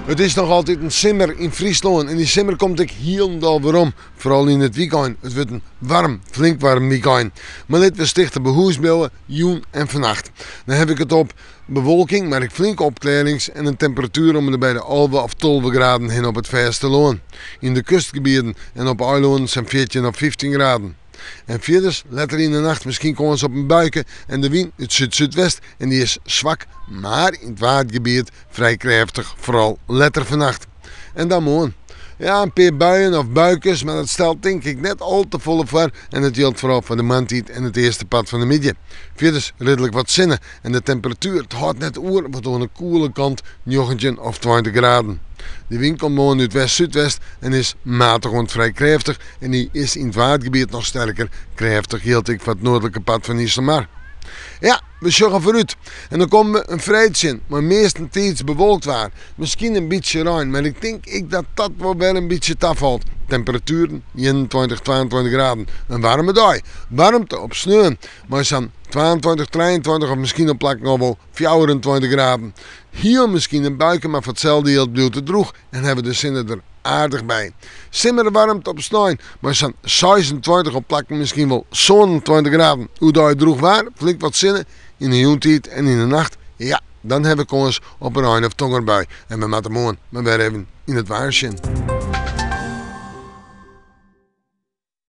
Het is nog altijd een simmer in Friesland en die simmer komt ik heel waarom. Vooral in het weekend. Het wordt een warm, flink warm weekend. Maar dit we stichten behoefsbeelden, joen en vannacht. Dan heb ik het op bewolking, maar ik flinke opklarings en een temperatuur om er bij de 11 of 12 graden heen op het verste loon. In de kustgebieden en op eiland zijn 14 of 15 graden. En verder, later in de nacht, misschien komen ze op een buiken en de wind het zuid-zuidwest en die is zwak, maar in het waardgebied vrij krachtig, vooral later vannacht. En dan morgen. Ja, een paar buien of buikjes, maar dat stelt denk ik net al te volle voor en het geldt vooral voor de maantijd en het eerste pad van de middag. Verder redelijk wat zinnen en de temperatuur, het houdt net oer, wordt aan de koele kant 19 of 20 graden. De wind komt morgen uit west-zuidwest en is matig en vrij krachtig en die is in het waardgebied nog sterker krachtig, hield ik van het noordelijke pad van Islamar. Ja, we zorgen vooruit. En dan komen we een vrijdje, maar meestentijds bewolkt waar. Misschien een beetje ruim, maar ik denk dat wel weer een beetje afvalt. Temperaturen 21, 22 graden. Een warme dag. Warmte op sneeuw, maar zo'n 22, 23 of misschien op plek nog wel 24 graden. Hier misschien een buiken, maar voor hetzelfde heel blijft het droog en hebben de zinnen er aardig bij. Simmer warmte op sneeuw, maar zo'n 26 op plek misschien wel zo'n 20 graden. Hoe dat je droeg waar, flink wat zinnen in de joentijd en in de nacht. Ja, dan heb ik ons op een ruim of tongerbui. En we moeten morgen maar weer even in het waarsje.